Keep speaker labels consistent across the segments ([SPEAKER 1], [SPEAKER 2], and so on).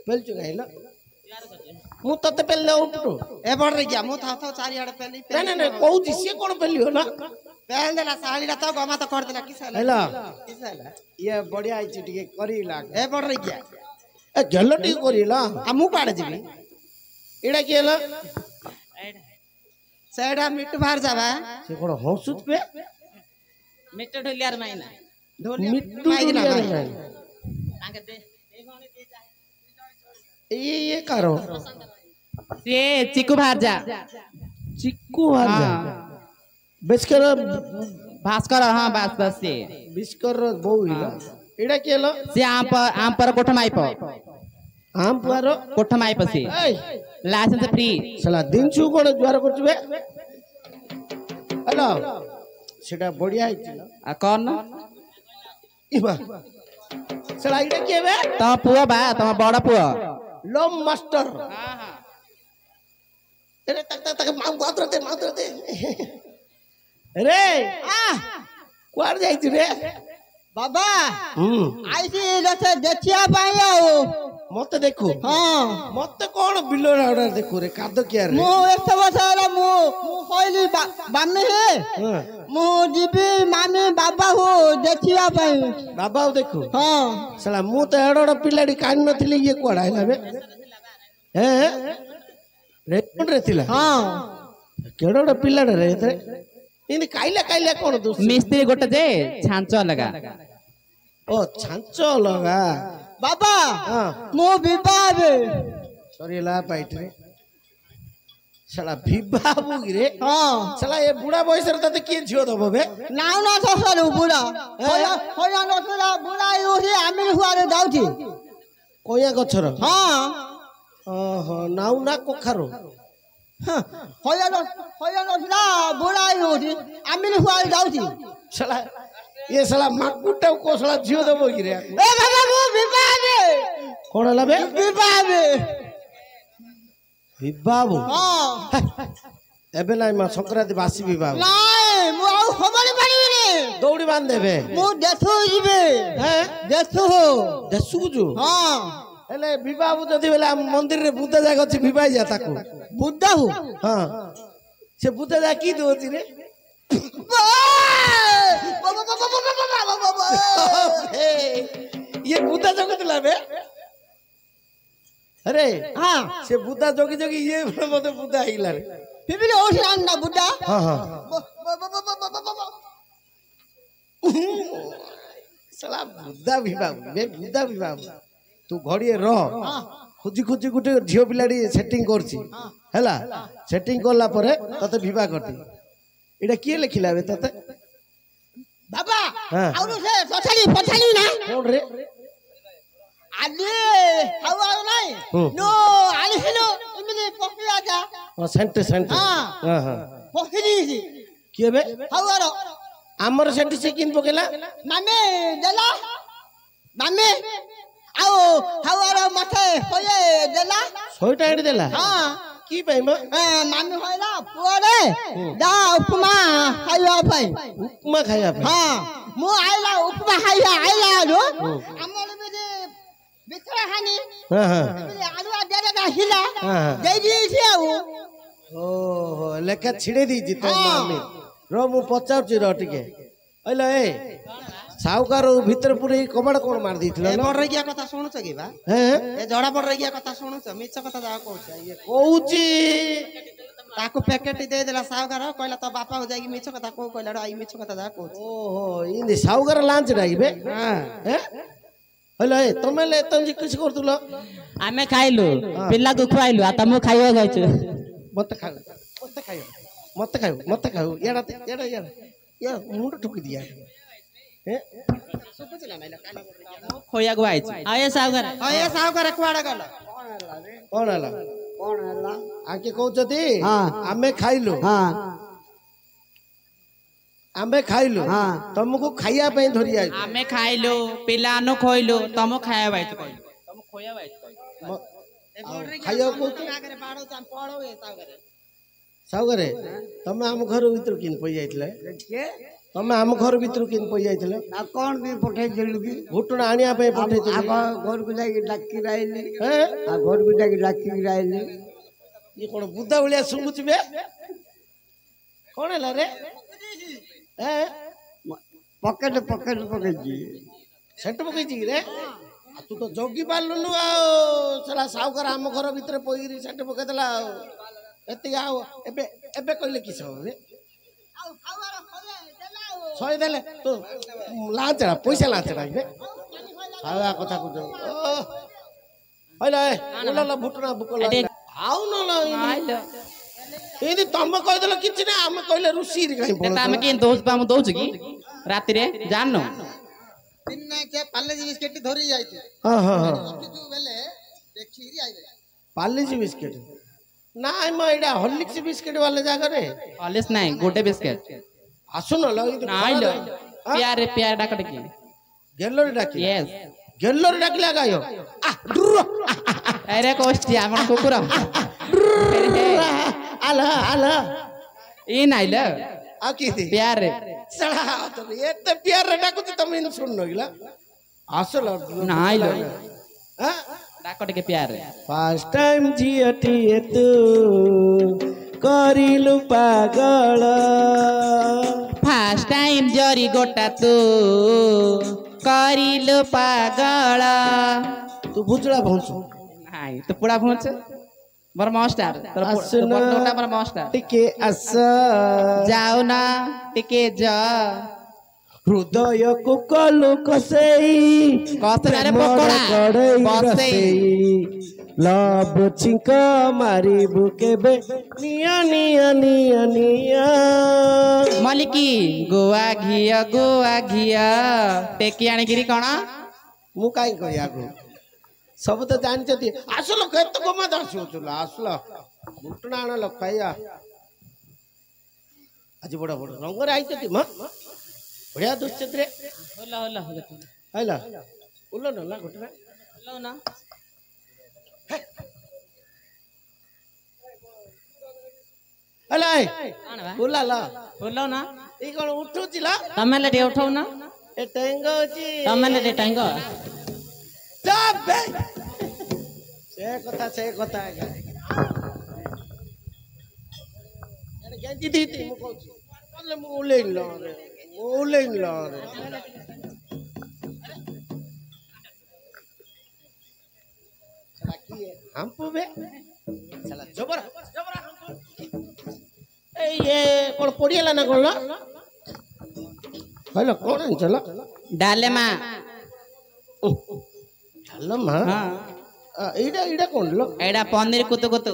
[SPEAKER 1] पेलचु गाइलो मु तते पेलले उठो
[SPEAKER 2] ए बड़ रे गया मु था चारि आड़े पेली
[SPEAKER 1] नहीं नहीं कहूची से कोन पेलियो ना
[SPEAKER 2] पेल देला साड़ीटा तो गमा तो कर देला किसा
[SPEAKER 1] हेलो
[SPEAKER 2] किसा हैला
[SPEAKER 1] ये बढ़िया आइछि टिके करी लाग
[SPEAKER 2] ए बड़ रे गया
[SPEAKER 1] ए गेलो टिके करिला
[SPEAKER 2] आ मु काडे जीबी
[SPEAKER 1] एडा केला
[SPEAKER 2] सेडा मिट बाहर जाबा
[SPEAKER 1] से कोन हंसुत पे
[SPEAKER 2] मिट ढोलियार माइना
[SPEAKER 1] मिट्टू
[SPEAKER 2] माइना
[SPEAKER 1] ताके दे ये करो
[SPEAKER 3] से चिकू बाहर जा
[SPEAKER 1] चिक्कू बाहर जा बिस्कर
[SPEAKER 3] भास्कर हां बस बस से
[SPEAKER 1] बिस्कर बोइला एडा केला
[SPEAKER 3] से आम पर कोठ माइप
[SPEAKER 1] आम पारो
[SPEAKER 3] कोठ माइप से
[SPEAKER 1] ए
[SPEAKER 3] लाइसेंस फ्री
[SPEAKER 1] सला दिन छु कोन द्वार करछबे हेलो सेटा बढ़िया आइछला
[SPEAKER 3] आ कौन
[SPEAKER 1] इबा सला इडा केबे
[SPEAKER 3] तम पुआ बा तम बड़ा पुआ
[SPEAKER 1] लम मास्टर
[SPEAKER 3] हां हां
[SPEAKER 1] अरे तक तक तक माउतरते रे कुआर जाइछ रे
[SPEAKER 2] बाबा आइसी रथे देखिया पाइयो
[SPEAKER 1] मते देखो
[SPEAKER 2] हां
[SPEAKER 1] मते कोन बिलो ऑर्डर देखो रे कादो किया रे
[SPEAKER 2] मु एक बছর मु कहली बामे हे मु जीबी मामी बाबा हो देखिया पाई
[SPEAKER 1] बाबा देखो
[SPEAKER 2] हां
[SPEAKER 1] सला मु तो एडोड पिलाडी कान नथिले ये कोडा हैला बे हैं रे कोन रे थिला
[SPEAKER 2] हां
[SPEAKER 1] केडोड पिलाड रे रे इन काइला कोन दोस्त
[SPEAKER 3] मिस्त्री गोटे जे छांचो लगा
[SPEAKER 1] ओ छांचो लगा
[SPEAKER 2] बाबा
[SPEAKER 1] हां
[SPEAKER 2] मु विवाह
[SPEAKER 1] सॉरी ला पाइट रे सला विवाह बुगी रे
[SPEAKER 2] हां
[SPEAKER 1] सला ये बुढ़ा बयस रे तते के झियो दबो बे
[SPEAKER 2] नाउ ना ससर बुढ़ा होया नसरा बुढ़ा योही आमिल हुआ रे दाउथी
[SPEAKER 1] कोया गछर
[SPEAKER 2] हां
[SPEAKER 1] ओहो नाउ ना कोखारो
[SPEAKER 2] होया नसरा बुढ़ा योही आमिल हुआ रे दाउथी
[SPEAKER 1] सला ये सला माकुटा को सला झियो दबो की रे
[SPEAKER 2] ए बाबा मु विवाह
[SPEAKER 1] कोन हला बे
[SPEAKER 2] विवाह
[SPEAKER 1] विवाह
[SPEAKER 2] हां
[SPEAKER 1] एबे नाही मा संक्रांति बासी विवाह
[SPEAKER 2] नाही मु आउ खबर पारिबिनी
[SPEAKER 1] दौड़ी बांध देबे
[SPEAKER 2] मु देखु जिबे
[SPEAKER 1] हैं
[SPEAKER 2] देखु
[SPEAKER 1] देसु जो
[SPEAKER 2] हां
[SPEAKER 1] हेले विवाह जदी बेला मंदिर रे बुद्ध जाग अछि विवाह जा ताको
[SPEAKER 2] बुद्ध हु
[SPEAKER 1] हां से बुद्ध जा की दोती रे ये बुद्ध जगत लाबे अरे
[SPEAKER 2] हां
[SPEAKER 1] से बुद्ध जोगी जोगी ये मते बुद्ध आइला रे
[SPEAKER 2] बिबिले ओठान ना बुद्ध
[SPEAKER 1] हां हां सला बुद्ध विवाह बे बुद्ध विवाह तू घड़िए रह खुजी खुजी गुटे झियो पिलाडी सेटिंग करछि हैला सेटिंग करला परे तते विवाह करती एटा के लिखिला बे तते
[SPEAKER 2] बाबा
[SPEAKER 1] हां
[SPEAKER 2] आउनु से पछाली ना
[SPEAKER 1] कोन रे
[SPEAKER 2] आले हाउ आउ नाही नो आले हेलो इमिने पकिया जा
[SPEAKER 1] ओ सेंट
[SPEAKER 2] हां
[SPEAKER 1] हां
[SPEAKER 2] पकिनी
[SPEAKER 1] के बे
[SPEAKER 2] हाउ आरो
[SPEAKER 1] हमर सेंट से किन पकेला
[SPEAKER 2] मामे देला मामे आओ हाउ आरो मथे होये देला
[SPEAKER 1] 100 टा एडी देला
[SPEAKER 2] हां
[SPEAKER 1] की पाइम
[SPEAKER 2] मामी होइला पुरे दा उपमा खाइया पाई
[SPEAKER 1] उपमा खाइया पाई
[SPEAKER 2] हां मु आइला उपमा खाइया आइला रो हमर बेजे बिखरा खानी
[SPEAKER 1] हां हां
[SPEAKER 2] बेजे आलुआ दे दे हिला
[SPEAKER 1] हां
[SPEAKER 2] दे दी छे
[SPEAKER 1] ओहो लेखा छिड़े दी जी तो मामी रो मु पचाउची रो टिके ओइला ए साउकार भीतर पुरे कबाड़ कोन मार दिथिला
[SPEAKER 2] ए बड़ रगिया कथा सुनुछ कि बा
[SPEAKER 1] हैं
[SPEAKER 2] ए जड़ा बड़ रगिया कथा सुनुछ मिछ कथा जा कहछ ये
[SPEAKER 1] कहूची
[SPEAKER 2] ताको पैकेट दे देला सावकार कहला तो बापा हो जाई मिछ कथा को कहला आई मिछ कथा जा कहछ
[SPEAKER 1] ओहो इनी साउकार लांच राइबे
[SPEAKER 2] हां
[SPEAKER 1] हैं ओइला ए तमेले तंजी किछ करतुलो
[SPEAKER 3] आमे खाइलु पिल्ला को खुआइलु आ तमु खाइयो जाइछु
[SPEAKER 1] मत खाओ याडा या मुंड ठुकी दिया हैं
[SPEAKER 3] खोया को आइछु आए
[SPEAKER 2] सावकार कुआडा गला
[SPEAKER 1] कोन हला आके कहउचती आमे खाइलु आमे खाइलु तुमको खाइया पे धरि आइ
[SPEAKER 3] आमे खाइलु पिलानो खोइलु तमु खाया बाइछु कहलु तमु खोया बाइछु
[SPEAKER 1] खाइयो को
[SPEAKER 2] आगरे बाडो चाम पडो ए सावकार
[SPEAKER 1] सावगरे तमे हम घर भीतर किन पई जाइतले
[SPEAKER 2] के
[SPEAKER 1] ତମେ ଆମ ଘର ଭିତରୁ କେମିତି ପଇ ଯାଇଥିଲ
[SPEAKER 2] ଆଉ କ'ଣ ପାଇଁ ପଠେଇଥିଲୁ କି
[SPEAKER 1] ଘୁଟୁଣା ଆଣିବା ପାଇଁ ପଠେଇଥିଲି
[SPEAKER 2] ଆଗ ଘରକୁ ଯାଇକି ଡାକିକି ଆଇଲି
[SPEAKER 1] ହେଁ?
[SPEAKER 2] ଆଉ ଘରକୁ ଯାଇକି ଡାକିକି ଆଇଲି
[SPEAKER 1] ଇଏ କଣ ବୁଦା ଭଳିଆ ଶୁଙ୍ଗୁଛି ବେ କଣ ହେଲା ରେ ହେଁ?
[SPEAKER 2] ପକେଟ ପକେଇଛି
[SPEAKER 1] ସେଟ ପକେଇଛି କି ରେ ଆଉ ତୁ ତ ଜଗି ପାରିଲୁନୁ ଆଉ ସେଟା ସାହୁକାର ଆମ ଘର ଭିତରେ ପଇକିରି ସେଟ ପକେଇଦେଲା ଆଉ ଏତିକି ଆଉ ଏବେ ଏବେ କହିଲେ କିସ ହବ ରେ ଶହେ ଦେଲେ ତୁ ଲାଞ୍ଚଟା ପଇସା ଲାଞ୍ଚଟା ବେ ଖାଇବା କଥା କହୁଛ ଭୁଟୁଣା ଭୁକ ଆଉ ନହେଲେ ଏମିତି ତମେ କହିଦେଲ କିଛି ନା ଆମେ କହିଲେ ରୁଷିରି କାହିଁ
[SPEAKER 3] ଆମେ କିଏ ଦଉଛୁ ଆମକୁ ଦଉଛୁ କି ରାତିରେ ଜାଣିନୁ
[SPEAKER 1] ହଁ ହଁ ହଁ ପାଲିଜି ବିସ୍କେଟ ନାଇଁ ମ ଏଇଟା ହର୍ଲିକ୍ସ ବିସ୍କେଟ ବାଲା ଜାଗାରେ
[SPEAKER 3] କଲେଜ ନାହିଁ ଗୋଟେ ବିସ୍କେଟ
[SPEAKER 1] ଆସୁନ
[SPEAKER 3] ନାଇଁ लो प्यारे प्यार डाक डकी
[SPEAKER 1] ଗେଲରେ ଡାକି
[SPEAKER 3] यस
[SPEAKER 1] ଗେଲରେ ଡାକିଲା ଗାୟ
[SPEAKER 3] अरे कोस्टी आपण कुकुर
[SPEAKER 1] ଆଲ ଆଲ
[SPEAKER 3] ई नाही ल
[SPEAKER 1] ଆଉ କି
[SPEAKER 3] प्यार
[SPEAKER 1] ଏତେ ପିଆରରେ ଡାକୁଛି ତମେ ଏମିତି ଶୁଣୁନ କିଲା ଆସିଲ
[SPEAKER 3] नाही लो डाक डकी प्यार
[SPEAKER 1] ଫାଷ୍ଟ ଟାଇମ ଝିଅଟିଏ ତୁ କରିଲୁ ପାଗଳ
[SPEAKER 3] फर्स्ट टाइम जरी गोटा तू करिलो पागल
[SPEAKER 1] ତୁ ବୁଝଳା ଭଉଛୁ
[SPEAKER 3] नाही तो पुडा पहुंच बर मास्टर तर
[SPEAKER 1] ଆସୁନ
[SPEAKER 3] ପଟୋଟା बर ମାଷ୍ଟର
[SPEAKER 1] ଟିକେ ଆସ
[SPEAKER 3] ଯାଉ ନା ଟିକେ ଯା
[SPEAKER 1] ହୃଦୟକୁ କଲୁ କସେଇ
[SPEAKER 3] କସେଇରେ
[SPEAKER 1] ପ୍ରେମର
[SPEAKER 3] ପକୋଡା
[SPEAKER 1] କଡ଼େଇ
[SPEAKER 3] ବସେଇ
[SPEAKER 1] ରସେଇ ଲବ ଛିଙ୍କ ମାରିବୁ କେବେ ନିଆ ନିଆ ନିଆ ନିଆ
[SPEAKER 3] ମଲିକି ଗୋଆ ଘିଅ ଟେକି ଆଣିକିରି କଣ
[SPEAKER 1] ମୁଁ କାହିଁ କହିବାକୁ ସବୁ ତ ଜାଣିଛନ୍ତି ଆସିଲ କେତେ କମାତ ଆସୁଥିଲ ଆସିଲ ଘୁଟଣା ଆଣଲ ଖାଇବା ଆଜି ବଡ ବଡ ରଙ୍ଗରେ ଆଇଛନ୍ତି ମ ବଢିଆ ଦୁଶ୍ଚିତରେ
[SPEAKER 3] होला होला
[SPEAKER 1] ଆଇଲା ଉଲ ନଲା ଘଟଣା
[SPEAKER 3] होला ନା
[SPEAKER 1] ହେଲା
[SPEAKER 3] କଣ ବା
[SPEAKER 1] ଉଲାଲା
[SPEAKER 3] होला ନା
[SPEAKER 1] ଏଇ କଣ ଉଠୁଛି ଲା
[SPEAKER 3] ତମେ ଲେ ଟିକେ ଉଠାଉ ନା
[SPEAKER 1] ଏ ଟେଙ୍ଗ ଅଛି
[SPEAKER 3] ତମେ ଲେ ଟିକେ ଟାଙ୍ଗ
[SPEAKER 1] ଚାପେ ସେ କଥା ଆଜ୍ଞା ଗେଞ୍ଜି ଦେଇତି ମୁଁ କହୁଛି ନହେଲେ ମୁଁ ଓହ୍ଲେଇନି ଲରେ ହାମ୍ପୁ ବେ ସାଲା ଜବର ଏଇ କଣ ପଡିଗଲା ନା କଣ କହିଲ କଣ ଆଣିଚଲ
[SPEAKER 3] ଡାଲେମା
[SPEAKER 1] ଚାଲ ମା
[SPEAKER 3] ହଁ
[SPEAKER 1] ଏଇଟା ଏଇଟା କଣ ଲ
[SPEAKER 3] ଏଇଟା ପନିର କୁତୁ କୁତୁ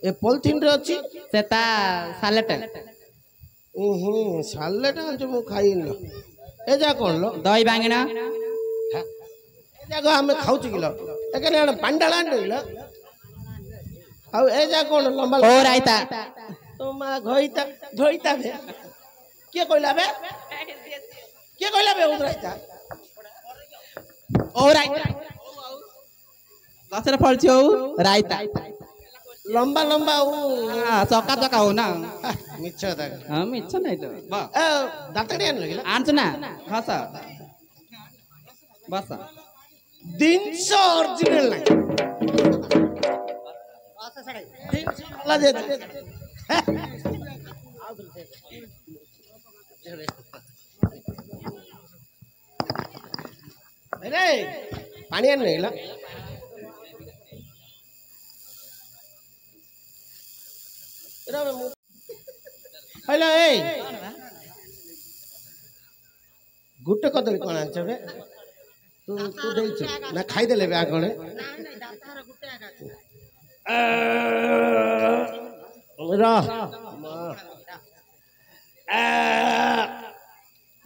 [SPEAKER 1] ଏ ପଲିଥିନ ରେ ଅଛି
[SPEAKER 3] ସେଟା ସାଲେଟ
[SPEAKER 1] ସାଲେଟ ଆଣିଛୁ ମୁଁ ଖାଇନି ଏ ଯା କଣ ଲ
[SPEAKER 3] ଦହି ବାଙ୍ଗିଣା
[SPEAKER 1] ଏ ଯାକ ଆମେ ଖାଉଛୁ କିଲ ଏখানে ପାଣ୍ଡାଳ ଆଣିଲ ଆଉ ଏ ଯା କଣ ଲମ୍ବା
[SPEAKER 3] ଓ ରାଇତା
[SPEAKER 1] তো মা ঘইতা ধইতা বে কে কইলা বে উদরাইতা
[SPEAKER 3] ଓ ରାଇତା ଗଛରେ ଫଳଛି ହଉ ରାଇତା
[SPEAKER 1] লম্বা লম্বা ও
[SPEAKER 3] ଚକା ଚକା ହଉ ନା
[SPEAKER 1] ମିଛ ତାକ
[SPEAKER 3] ହଁ ମିଛ ନାଇଁ ତ
[SPEAKER 1] ଏ ଦାନ୍ତଡି ଆଣିଲ କିଲା
[SPEAKER 3] ଆଣଛୁ ନା ଘସ ବସ
[SPEAKER 1] ଜିନିଷ ଅରିଜିନାଲ ନାହିଁ ଜିନିଷ ଭଲ ଯେ रे पानी आने नहीं ला हेलो ए गुट्टे कदली कोन आछ बे तू तू देइछ ना खाई देले बे आगणे रा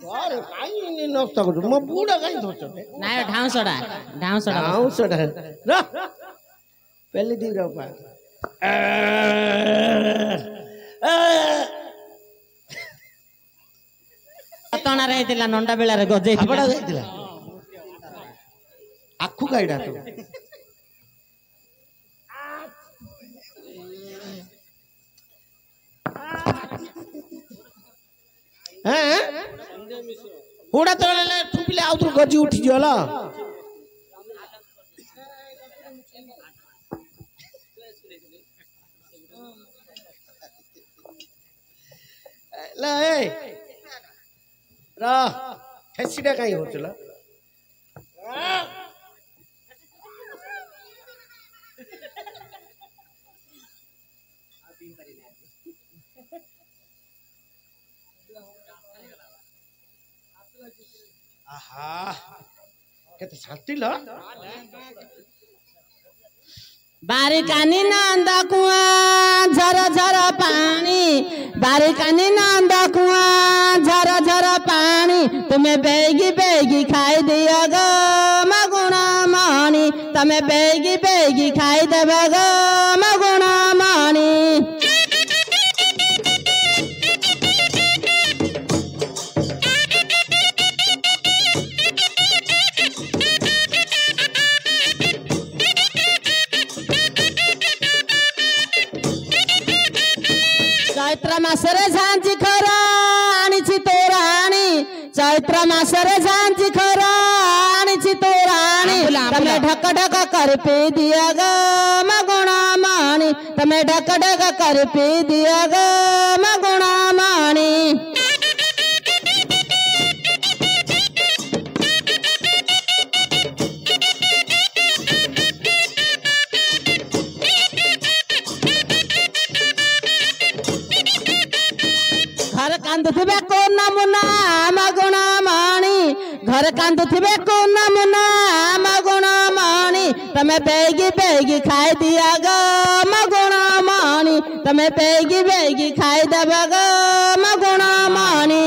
[SPEAKER 1] अरे काई नि नष्ट गर्छु म बुढा काई धोछ बे
[SPEAKER 3] ନାଇଁ ଢାଉଁସଟା
[SPEAKER 1] आउँछडा र पेली दि र पा
[SPEAKER 3] ତଣାରେ ହେଇଥିଲା ନଣ୍ଡା ବେଳାରେ ଗଜେଇ
[SPEAKER 1] ଆପଡା ଯାଇଥିଲା ଆଖୁ କାଇଡା ତ हैं ହୁଡ଼ା ତଳେ ଠୁପିଲେ ଆଉଥରୁ ଗଜି ଉଠିଯିବ ଠେସିଟା କାହିଁ ହଉଛୁ ଆହା କେତେ ଶାନ୍ତି
[SPEAKER 2] बारिकानी नंद कुआ झर झर पानी बारिकानी नंद कुआ झर झर पानी तुम्हें बेगी बेगी खाई दिया गो मगुणा मणि तुम्हें बेगी बेगी खाई देव गो मगुणा मणि चैत्र मासरे झांची खरा आनीची तोराणी चैत्र मासरे झांची खरा आनीची तोराणी तमे ढक ढक कर पी दिया ग मगुणा मणि तमे ढक ढक कर पी दिया ग मगुणा मणि घर कांदुथिबे कोन नमुना मगुणा मणि घर कांदुथिबे कोन नमुना मगुणा मणि तमे बेगी बेगी खाई दिया ग मगुणा मणि तमे बेगी बेगी खाई देब ग मगुणा मणि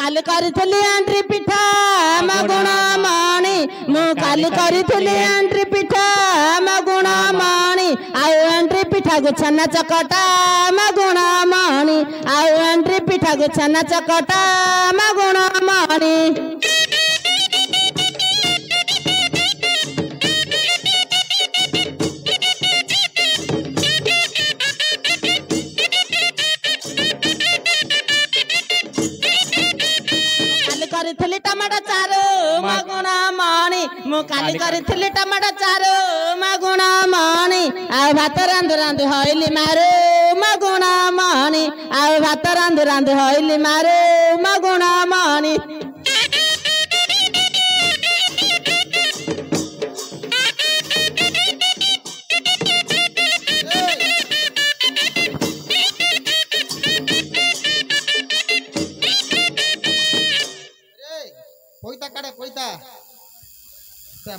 [SPEAKER 2] काली करी एंट्री पिठा मगुणा मणि मु काली करी एंट्री पिठा मगुणा मणि आउ एंट्री पिठा को छना चकटा मगुणा मणि आउ एंट्री पिठा को छना चकटा मगुणा मणि टमाटर चारो मगुणा मणि मु काली करी टमाटर चारो मगुणा मणि आ भात रांधु रांधु हईली मारो मगुणा मणि आ भात रांधु रांधु हईली मारो मगुणा मणि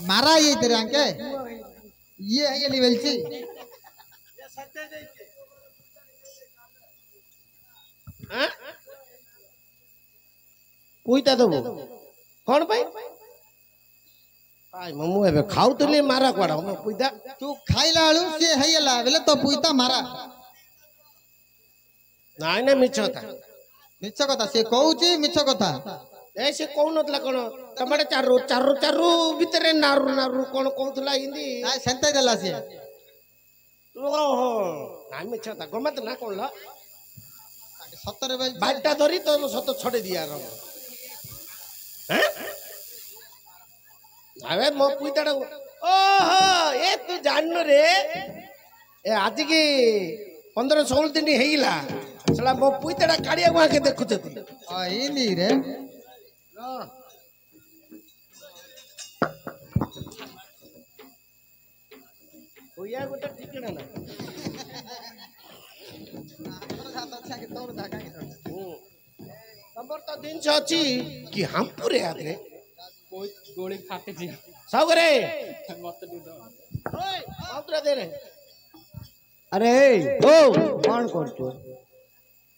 [SPEAKER 4] मारा ये तेरे अंके ये लेवल ची
[SPEAKER 1] पुईता दबो कौन पाई पाई मम्मू एबे खाउतले मारा कोडा हम पुईता
[SPEAKER 4] तू खाइला आलू से हैला बेले तो पुईता मारा
[SPEAKER 1] नाइ ना मिछ
[SPEAKER 4] कथा से कहूची मिछ कथा
[SPEAKER 1] ऐसे कौन नतला कोन टमाटर चारू चारू चारू भीतरे नारू नारू कोन कहतला हिंदी
[SPEAKER 4] आ सेंते देला से
[SPEAKER 1] ओहो ना मिछ था गमत ना कोन ला
[SPEAKER 4] सतरे भाई
[SPEAKER 1] बाटा धरी तो सत छडे दिया र हैं आवे मो पुईताडा ओहो ए तू जान रे ए आज की 15-16 दिन हेइला सला मो पुईताडा काडिया को आके देखुछती
[SPEAKER 4] आ इनी रे
[SPEAKER 1] होया गोटा ठिकना ना तबर तो दिन से अछि कि हम पूरे आदरे
[SPEAKER 3] गोली खाते जी
[SPEAKER 1] सागरे
[SPEAKER 3] मत दूध
[SPEAKER 1] ओए मात्रा दे रे
[SPEAKER 2] अरे ओ कौन करतो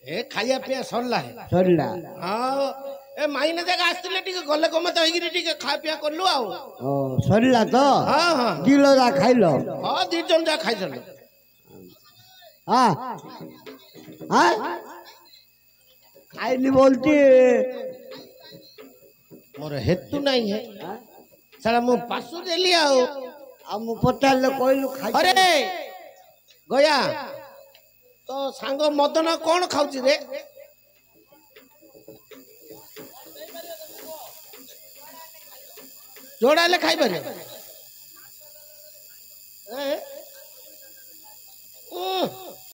[SPEAKER 1] ए खाया पिया सरला है
[SPEAKER 2] सरला
[SPEAKER 1] हां ए माइने जगह आस्तिले टिके गले गमत होइगिरी टिके खा पिया करलु आउ
[SPEAKER 2] ओ सरला तो
[SPEAKER 1] हां हां
[SPEAKER 2] किलो जा खाइलो
[SPEAKER 1] हां दी जन जा खाइ चलो
[SPEAKER 2] हां हां खाइली बोलती
[SPEAKER 1] मोर हेतु नहीं है साला मु पासु देली आओ
[SPEAKER 5] आ मु पचार कहलु खाई
[SPEAKER 1] अरे गया तो सांग मदन कौन खाऊची रे जोड़ा ले खाई पारे